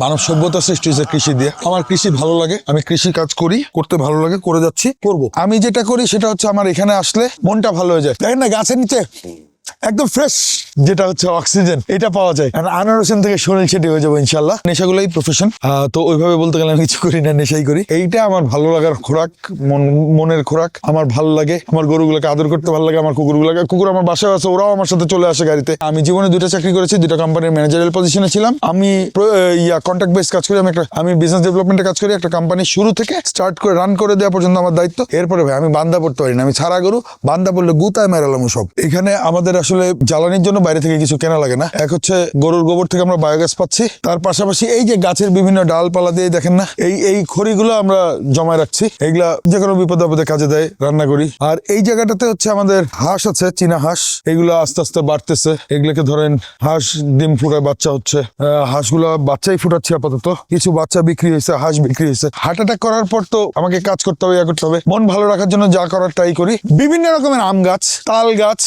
মানব সভ্যতা সৃষ্টি হয়েছে কৃষি দিয়ে। আমার কৃষি ভালো লাগে, আমি কৃষি কাজ করি, করতে ভালো লাগে, করে যাচ্ছি, করব। আমি যেটা করি সেটা হচ্ছে আমার এখানে আসলে মনটা ভালো হয়ে যায়। দেখেন না গাছের নিচে একদম ফ্রেশ যেটা হচ্ছে অক্সিজেন, এটা পাওয়া যায়। আনারসেন থেকে শরীর সেটি হয়ে যাবো ইনশাল্লাহ। নেশাগুলোই প্রফেশন, তো ওইভাবে বলতে গেলে আমি কিছু করি না, নেশাই করি। এইটা আমার ভালো লাগার খোরাক, মনের খোরাক। আমার ভালো লাগে আমার গরুগুলোকে আদর করতে, ভালো লাগে আমার কুকুরগুলোকে। কুকুর আমার বাসায় আছে, ওরাও আমার সাথে চলে আসে গাড়িতে। আমি জীবনে 2টা চাকরি করেছি, 2টা কোম্পানির ম্যানেজারিয়াল পজিশনে ছিলাম। আমি কন্ট্রাক্ট বেস কাজ করি, আমি বিজনেস ডেভেলপমেন্টে কাজ করি। একটা কোম্পানি শুরু থেকে স্টার্ট করে রান করে দেওয়া পর্যন্ত আমার দায়িত্ব। এরপরে ভাই আমি বান্দা পড়তে পারি না, আমি ছাড়া গরু, বান্দা পড়লে গুতায় মেরালাম সব। এখানে আমাদের আসলে জ্বালানির জন্য বাইরে থেকে কিছু কেনা লাগে না। এক হচ্ছে গরুর গোবর থেকে আমরা বায়োগ্যাস পাচ্ছি, তার পাশাপাশি এই যে গাছের বিভিন্ন ডালপালা দিয়ে দেখেন না, এই খড়িগুলো আমরা জমায় রাখছি। এইগুলা যে কোনো বিপদ আপদে কাজে দেয়, রান্না করি। আর এই জায়গাটাতে হচ্ছে আমাদের হাঁস আছে, চীনা হাঁস। এগুলো আস্তে আস্তে বাড়তেছে। এগুলোকে ধরেন হাঁস ডিম ফুটায়, বাচ্চা হচ্ছে। হাঁসগুলো বাচ্চাই ফুটাচ্ছে আপাতত। কিছু বাচ্চা বিক্রি হয়েছে, হাঁস বিক্রি হয়েছে। হার্ট অ্যাটাক করার পর তো আমাকে কাজ করতে হবে, করতে হবে। মন ভালো রাখার জন্য যা করার তাই করি। বিভিন্ন রকমের আম গাছ, তাল গাছ,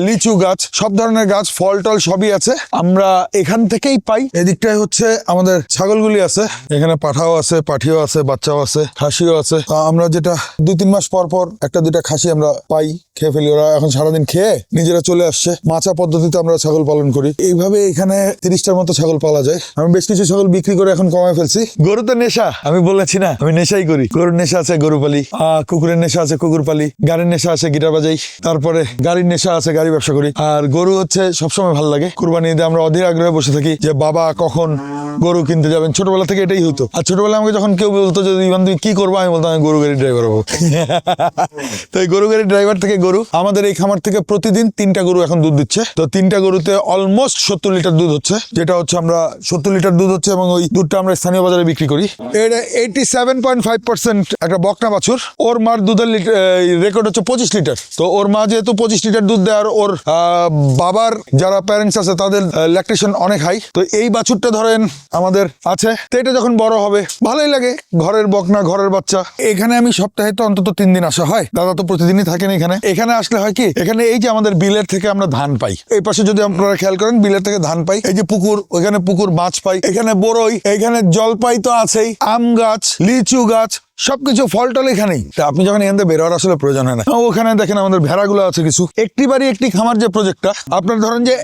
লিচু গাছ, সব ধরনের গাছ, ফল টল সবই আছে, আমরা এখান থেকেই পাই। এদিকটায় হচ্ছে আমাদের ছাগলগুলি আছে, এখানে পাঠাও আছে, পাঠিও আছে, বাচ্চাও আছে, খাসিও আছে। আমরা যেটা 2-3 মাস পর পর 1-2টা খাসি আমরা পাই, খেয়ে ফেলি। ওরা এখন সারাদিন খেয়ে নিজেরা চলে আসছে। মাচা পদ্ধতিতে আমরা ছাগল পালন করি। এইভাবে এখানে 30টার মতো ছাগল পালা যায়। আমি বেশ কিছু ছাগল বিক্রি করে এখন কমায় ফেলছি। গরু তো নেশা, আমি বলেছি না আমি নেশাই করি। গরুর নেশা আছে, গরু পালি। কুকুরের নেশা আছে, কুকুর পালি। গাড়ির নেশা আছে, গিটার বাজাই। তারপরে গাড়ির নেশা আছে, গাড়ি ব্যবসা করি। আর গরু হচ্ছে সবসময় ভালো লাগে। কুরবানি ঈদে আমরা অধীর আগ্রহে বসে থাকি যে বাবা কখন গরু কিনতে যাবেন। ছোটবেলা থেকে এটাই হতো। আর ছোটবেলা আমাকে যখন কেউ বলতো যে ইভান তুমি কি করবো, আমি বলতাম আমি গরু গাড়ির ড্রাইভার হবো। তো এই গরু গাড়ির ড্রাইভার থেকে গরু, আমাদের এই খামার থেকে প্রতিদিন 3টা গরু এখন দুধ দিচ্ছে। তো 3টা গরুতে অলমোস্ট 70 লিটার দুধ হচ্ছে, যেটা হচ্ছে আমরা 70 লিটার দুধ হচ্ছে, এবং ওই দুধটা আমরা স্থানীয় বাজারে বিক্রি করি। এটা 87.5% একটা বকনা বাছুর। ওর মার দুধের রেকর্ড হচ্ছে 25 লিটার। তো ওর মা যেহেতু 25 লিটার দুধ দেয়, আর ওর বাবার যারা প্যারেন্টস আছে তাদের ল্যাকটেশন অনেক হাই। তো এই বাছুরটা ধরেন আমাদের আছে। তো এটা যখন বড় হবে ভালোই লাগে, ঘরের বকনা, ঘরের বাচ্চা। এখানে আমি সপ্তাহে তো অন্তত 3 দিন আসা হয়। দাদা তো প্রতিদিনই থাকেন এখানে। এখানে আসলে হয় কি, এখানে এই যে আমাদের বিলের থেকে আমরা ধান পাই। এই পাশে যদি আপনারা খেয়াল করেন, বিলের থেকে ধান পাই। এই যে পুকুর, ওইখানে পুকুর মাছ পাই। এখানে বড়ই, এখানে জলপাই তো আছেই, আম গাছ, লিচু গাছ, সবকিছু ফল টল এখানেই। আপনি যখন এখান থেকে বের হওয়ার আসলে প্রয়োজন হয় না। ওখানে দেখেন আমাদের ভেড়াগুলো আছে কিছু। একটি বাড়ি একটি খামার যে প্রজেক্টটা, আপনার ধরেন যে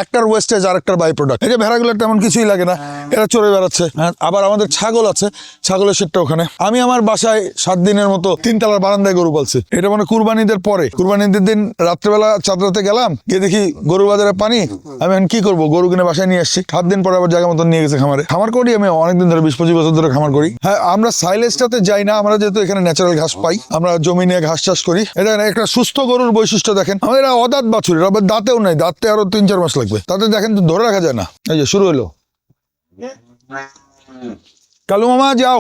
একটার ওয়েস্টেজ আর একটার বাই প্রোডাক্ট। এই যে ভেড়াগুলোর তেমন কিছুই লাগে না, এরা চড়ে বেড়াচ্ছে। আবার আমাদের ছাগল আছে, ছাগলের সেটটা ওখানে। আমি আমার বাসায় 7 দিনের মতো 3 তলার বারান্দায় গরু পালছি। এটা মানে কুরবানিদের পরে, কুরবানিদের দিন রাত্রেবেলা চাঁদরাতে গেলাম, গিয়ে দেখি গরুর বাজারে পানি। আমি এখন কি করবো, গরু কিনে বাসায় নিয়ে আসছি। 7 দিন পরে আবার জায়গা মতন নিয়ে গেছে খামারে। খামার করি আমি অনেকদিন ধরে, 20-25 বছর ধরে খামার করি। হ্যাঁ, আমরা সাইলেজটাতে যাই না, আমরা যেহেতু এখানে ন্যাচারাল ঘাস পাই, আমরা জমি নিয়ে ঘাস চাষ করি। এটা একটা সুস্থ গরুর বৈশিষ্ট্য দেখেন, আমাদের অদাঁত বাছুর, আবার দাঁতেও নাই, দাঁতে আরো 3-4 মাস লাগবে। তাতে দেখেন তো ধরে রাখা যায় না। এই যে শুরু হলো, কালু মামা যাও।